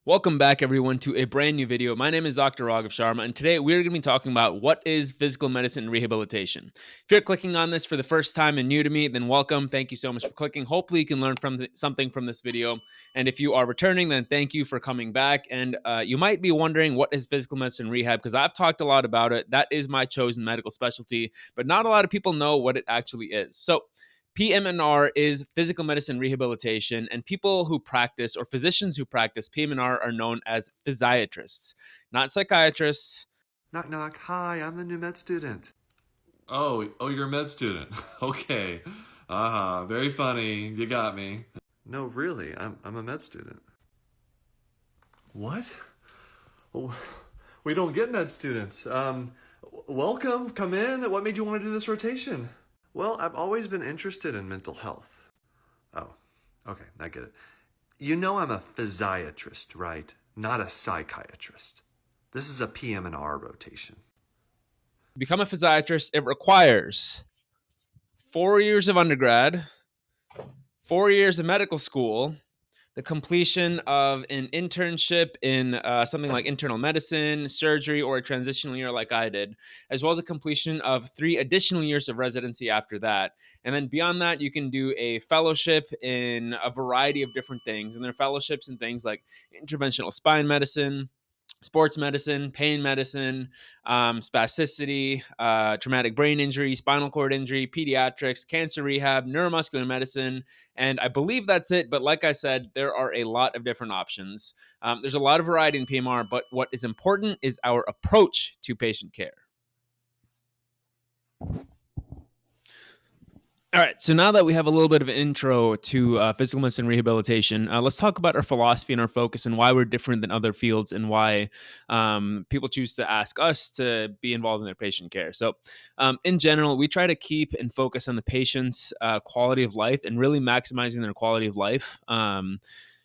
Welcome back, everyone, to a brand new video. My name is Dr. Raghav Sharma, and today we're going to be talking about what is physical medicine and rehabilitation. If you're clicking on this for the first time and new to me, then welcome. Thank you so much for clicking. Hopefully, you can learn something from this video. And if you are returning, then thank you for coming back. And you might be wondering, what is physical medicine and rehab? Because I've talked a lot about it. That is my chosen medical specialty, but not a lot of people know what it actually is. So, PM&R is physical medicine rehabilitation, and people who practice or physicians who practice PM&R are known as physiatrists, not psychiatrists. Knock, knock. Hi, I'm the new med student. Oh, you're a med student. Okay. Very funny. You got me. No, really, I'm a med student. What? Oh, we don't get med students. Welcome. Come in. What made you want to do this rotation? Well, I've always been interested in mental health. Oh, okay. I get it. You know I'm a physiatrist, right? Not a psychiatrist. This is a PM&R rotation. To become a physiatrist, it requires 4 years of undergrad, 4 years of medical school, the completion of an internship in something like internal medicine, surgery, or a transitional year like I did, as well as a completion of 3 additional years of residency after that. And then beyond that, you can do a fellowship in a variety of different things. And there are fellowships in things like interventional spine medicine, sports medicine, pain medicine, spasticity, traumatic brain injury, spinal cord injury, pediatrics, cancer rehab, neuromuscular medicine, and I believe that's it. But like I said, there are a lot of different options. There's a lot of variety in PMR, but what is important is our approach to patient care. All right, so now that we have a little bit of an intro to physical medicine rehabilitation, let's talk about our philosophy and our focus and why we're different than other fields and why people choose to ask us to be involved in their patient care. So, in general, we try to keep and focus on the patient's quality of life and really maximizing their quality of life.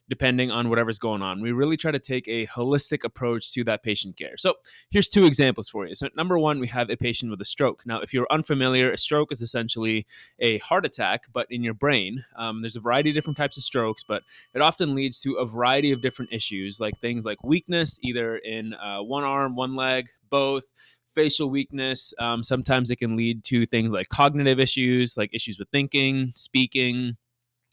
Depending on whatever's going on. We really try to take a holistic approach to that patient care. So here's 2 examples for you. So number 1, we have a patient with a stroke. Now, if you're unfamiliar, a stroke is essentially a heart attack, but in your brain. There's a variety of different types of strokes, but it often leads to a variety of different issues, like things like weakness, either in one arm, one leg, both, facial weakness. Sometimes it can lead to things like cognitive issues, like issues with thinking, speaking,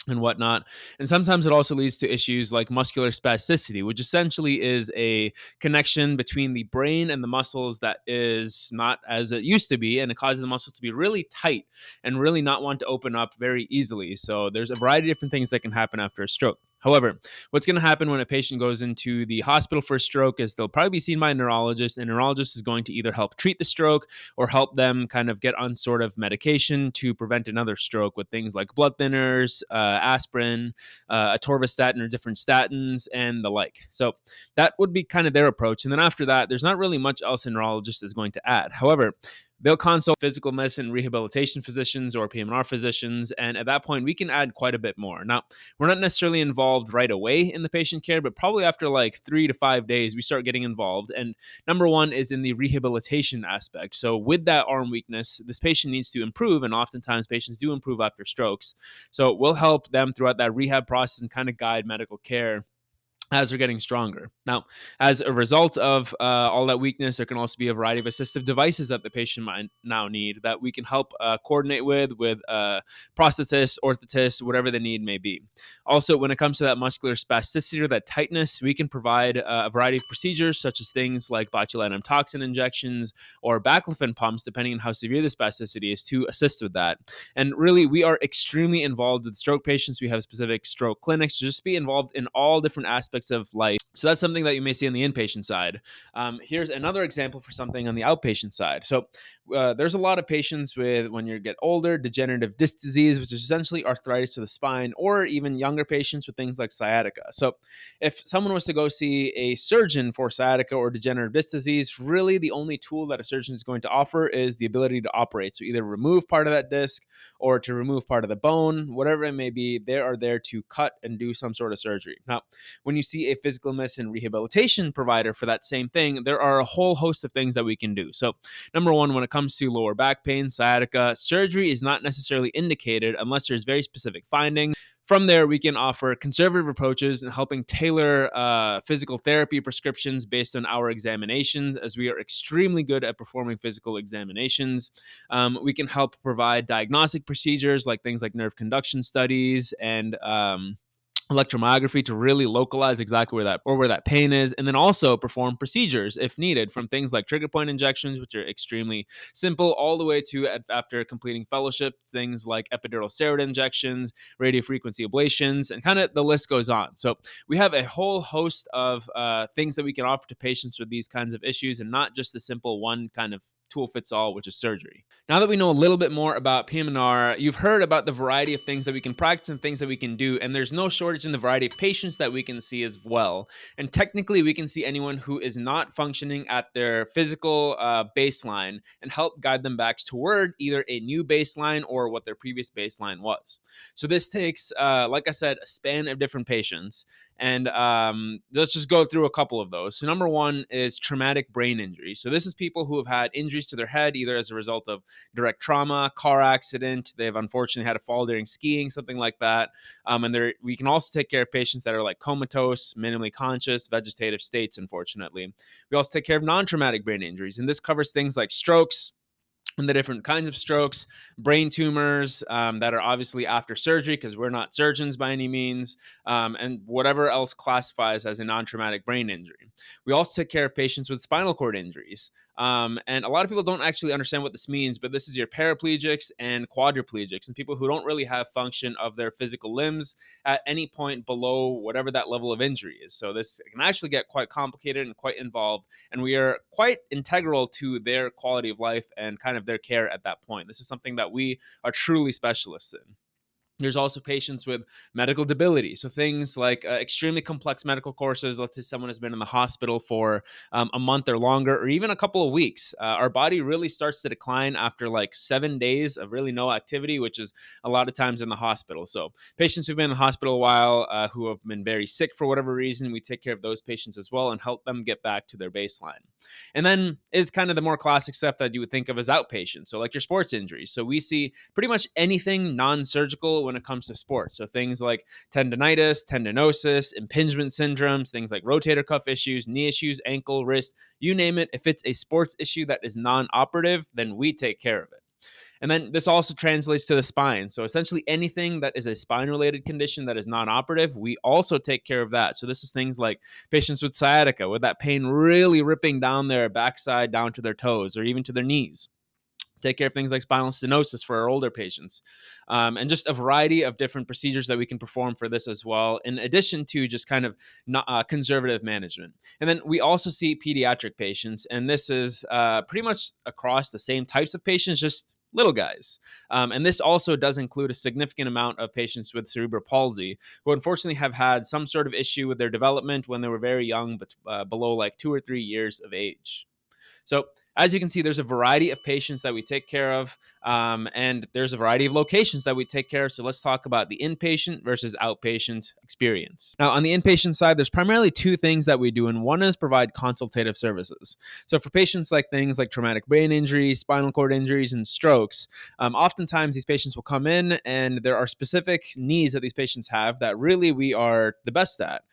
and whatnot. And sometimes it also leads to issues like muscular spasticity, which essentially is a connection between the brain and the muscles that is not as it used to be, and it causes the muscles to be really tight and really not want to open up very easily. So there's a variety of different things that can happen after a stroke. However, what's going to happen when a patient goes into the hospital for a stroke is they'll probably be seen by a neurologist, and a neurologist is going to either help treat the stroke or help them kind of get on sort of medication to prevent another stroke with things like blood thinners, aspirin, atorvastatin or different statins, and the like. So that would be kind of their approach. And then after that, there's not really much else a neurologist is going to add. However, they'll consult physical medicine rehabilitation physicians or PM&R physicians, and at that point, we can add quite a bit more. Now, we're not necessarily involved right away in the patient care, but probably after like 3 to 5 days, we start getting involved. And number 1 is in the rehabilitation aspect. So with that arm weakness, this patient needs to improve, and oftentimes patients do improve after strokes. So we'll help them throughout that rehab process and kind of guide medical care as they're getting stronger. Now, as a result of all that weakness, there can also be a variety of assistive devices that the patient might now need that we can help coordinate with prosthetists, orthotists, whatever the need may be. Also, when it comes to that muscular spasticity or that tightness, we can provide a variety of procedures such as things like botulinum toxin injections or baclofen pumps, depending on how severe the spasticity is, to assist with that. And really, we are extremely involved with stroke patients. We have specific stroke clinics to just be involved in all different aspects of life. So that's something that you may see on the inpatient side. Here's another example for something on the outpatient side. So there's a lot of patients with, when you get older, degenerative disc disease, which is essentially arthritis of the spine, or even younger patients with things like sciatica. So if someone was to go see a surgeon for sciatica or degenerative disc disease, really the only tool that a surgeon is going to offer is the ability to operate. So either remove part of that disc or to remove part of the bone, whatever it may be, they are there to cut and do some sort of surgery. Now, when you see a physical medicine rehabilitation provider for that same thing, there are a whole host of things that we can do. So number 1, when it comes to lower back pain, sciatica, surgery is not necessarily indicated unless there's very specific findings. From there, we can offer conservative approaches in helping tailor physical therapy prescriptions based on our examinations, as we are extremely good at performing physical examinations. We can help provide diagnostic procedures like things like nerve conduction studies and electromyography to really localize exactly where that pain is, and then also perform procedures if needed, from things like trigger point injections, which are extremely simple, all the way to after completing fellowship, things like epidural steroid injections, radiofrequency ablations, and kind of the list goes on. So we have a whole host of things that we can offer to patients with these kinds of issues, and not just the simple one kind of tool fits all, which is surgery. Now that we know a little bit more about PM&R, you've heard about the variety of things that we can practice and things that we can do, and there's no shortage in the variety of patients that we can see as well. And technically, we can see anyone who is not functioning at their physical baseline and help guide them back toward either a new baseline or what their previous baseline was. So this takes, like I said, a span of different patients. And let's just go through a couple of those. So number one is traumatic brain injury. So this is people who have had injuries to their head, either as a result of direct trauma, car accident. They've unfortunately had a fall during skiing, something like that. And we can also take care of patients that are like comatose, minimally conscious, vegetative states, unfortunately. We also take care of non-traumatic brain injuries. And this covers things like strokes, and the different kinds of strokes, brain tumors that are obviously after surgery, because we're not surgeons by any means, and whatever else classifies as a non-traumatic brain injury. We also take care of patients with spinal cord injuries. And a lot of people don't actually understand what this means, but this is your paraplegics and quadriplegics, and people who don't really have function of their physical limbs at any point below whatever that level of injury is. So this can actually get quite complicated and quite involved, and we are quite integral to their quality of life and kind of their care at that point. This is something that we are truly specialists in. There's also patients with medical debility. So things like extremely complex medical courses. Let's say someone has been in the hospital for a month or longer, or even a couple of weeks. Our body really starts to decline after like 7 days of really no activity, which is a lot of times in the hospital. So patients who've been in the hospital a while, who have been very sick for whatever reason, we take care of those patients as well and help them get back to their baseline. And then is kind of the more classic stuff that you would think of as outpatient. So like your sports injuries. So we see pretty much anything non-surgical when it comes to sports. So things like tendonitis, tendinosis, impingement syndromes, things like rotator cuff issues, knee issues, ankle, wrist, you name it. If it's a sports issue that is non-operative, then we take care of it. And then this also translates to the spine. So essentially anything that is a spine-related condition that is non-operative, we also take care of that. So this is things like patients with sciatica, with that pain really ripping down their backside down to their toes or even to their knees. Take care of things like spinal stenosis for our older patients, and just a variety of different procedures that we can perform for this as well, in addition to just kind of conservative management. And then we also see pediatric patients, and this is pretty much across the same types of patients, just little guys. And this also does include a significant amount of patients with cerebral palsy who unfortunately have had some sort of issue with their development when they were very young, but below like 2 or 3 years of age. So as you can see, there's a variety of patients that we take care of, and there's a variety of locations that we take care of. So let's talk about the inpatient versus outpatient experience. Now, on the inpatient side, there's primarily two things that we do, and one is provide consultative services. So for patients like things like traumatic brain injuries, spinal cord injuries, and strokes, oftentimes these patients will come in, and there are specific needs that these patients have that really we are the best at.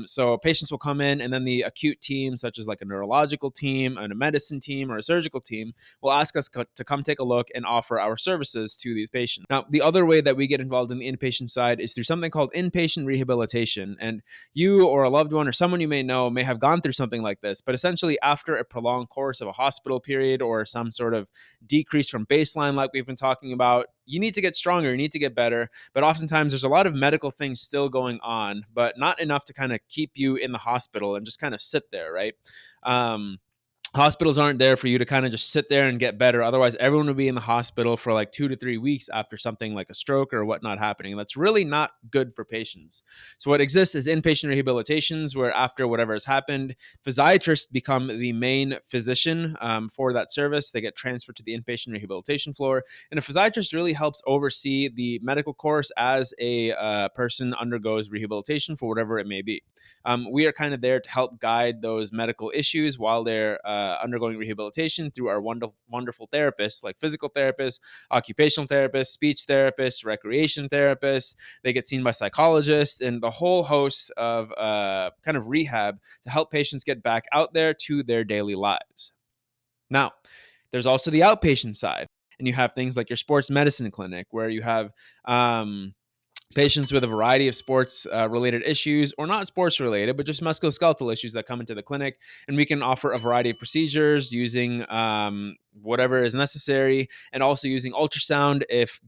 So patients will come in, and then the acute team, such as like a neurological team and a medicine team or a surgical team, will ask us to come take a look and offer our services to these patients. Now, the other way that we get involved in the inpatient side is through something called inpatient rehabilitation. And you or a loved one or someone you may know may have gone through something like this, but essentially after a prolonged course of a hospital period or some sort of decrease from baseline, like we've been talking about, you need to get stronger, you need to get better. But oftentimes there's a lot of medical things still going on, but not enough to kind of keep you in the hospital and just kind of sit there, right? Hospitals aren't there for you to kind of just sit there and get better. Otherwise, everyone would be in the hospital for like 2 to 3 weeks after something like a stroke or whatnot happening. That's really not good for patients. So what exists is inpatient rehabilitations, where after whatever has happened, physiatrists become the main physician for that service. They get transferred to the inpatient rehabilitation floor. And a physiatrist really helps oversee the medical course as a person undergoes rehabilitation for whatever it may be. We are kind of there to help guide those medical issues while they're undergoing rehabilitation through our wonderful therapists, like physical therapists, occupational therapists, speech therapists, recreation therapists. They get seen by psychologists and the whole host of kind of rehab to help patients get back out there to their daily lives. Now, there's also the outpatient side, and you have things like your sports medicine clinic, where you have patients with a variety of sports related issues, or not sports related, but just musculoskeletal issues that come into the clinic. And we can offer a variety of procedures using whatever is necessary, and also using ultrasound if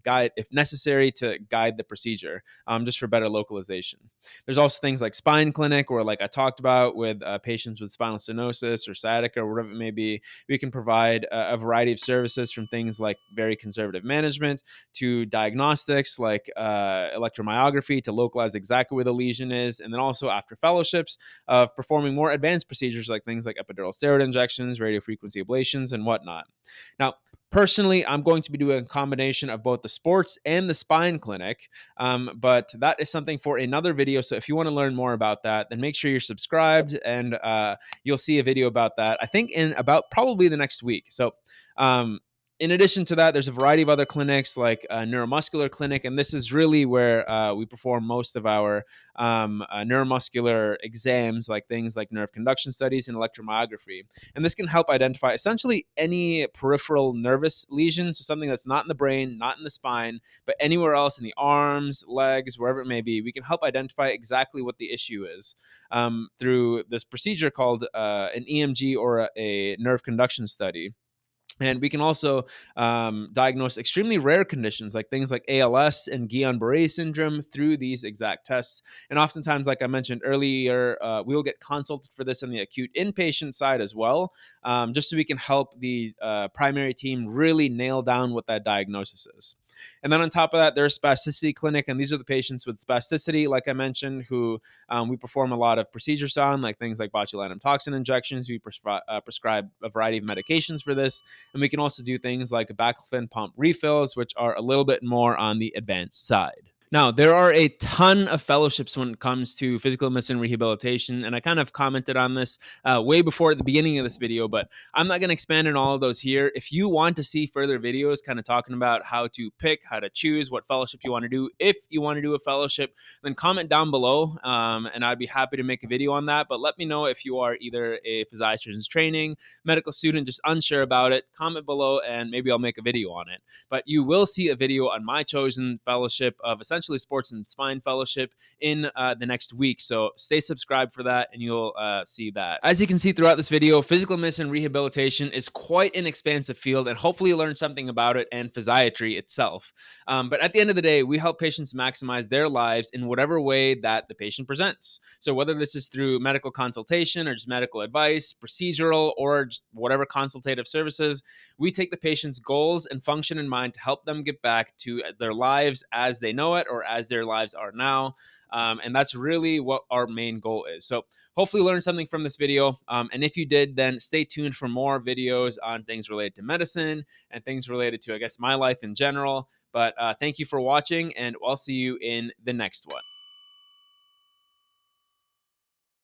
necessary to guide the procedure, just for better localization. There's also things like spine clinic, or like I talked about with patients with spinal stenosis or sciatica or whatever it may be. We can provide a variety of services, from things like very conservative management to diagnostics like electromyography to localize exactly where the lesion is, and then also after fellowships of performing more advanced procedures like things like epidural steroid injections, radiofrequency ablations, and whatnot. Now, personally, I'm going to be doing a combination of both the sports and the spine clinic, but that is something for another video. So if you want to learn more about that, then make sure you're subscribed, and you'll see a video about that, I think, in about probably the next week. So in addition to that, there's a variety of other clinics like a neuromuscular clinic, and this is really where we perform most of our neuromuscular exams, like things like nerve conduction studies and electromyography. And this can help identify essentially any peripheral nervous lesion, so something that's not in the brain, not in the spine, but anywhere else in the arms, legs, wherever it may be. We can help identify exactly what the issue is through this procedure called an EMG, or a nerve conduction study. And we can also diagnose extremely rare conditions like things like ALS and Guillain-Barré syndrome through these exact tests. And oftentimes, like I mentioned earlier, we will get consulted for this on the acute inpatient side as well, just so we can help the primary team really nail down what that diagnosis is. And then on top of that, there's spasticity clinic, and these are the patients with spasticity, like I mentioned, who we perform a lot of procedures on, like things like botulinum toxin injections. We prescribe a variety of medications for this, and we can also do things like baclofen pump refills, which are a little bit more on the advanced side. Now, there are a ton of fellowships when it comes to physical medicine rehabilitation, and I kind of commented on this way before at the beginning of this video, but I'm not going to expand on all of those here. If you want to see further videos kind of talking about how to pick, how to choose what fellowship you want to do, if you want to do a fellowship, then comment down below, and I'd be happy to make a video on that. But let me know if you are either a physiatrist training, medical student, just unsure about it. Comment below, and maybe I'll make a video on it. But you will see a video on my chosen fellowship of essentially sports and spine fellowship in the next week. So stay subscribed for that, and you'll see that. As you can see throughout this video, physical medicine rehabilitation is quite an expansive field, and hopefully you learn something about it and physiatry itself. But at the end of the day, we help patients maximize their lives in whatever way that the patient presents. So whether this is through medical consultation or just medical advice, procedural, or whatever consultative services, we take the patient's goals and function in mind to help them get back to their lives as they know it, or as their lives are now. And that's really what our main goal is. So hopefully learn something from this video. And if you did, then stay tuned for more videos on things related to medicine and things related to, I guess, my life in general. But thank you for watching, and I'll see you in the next one.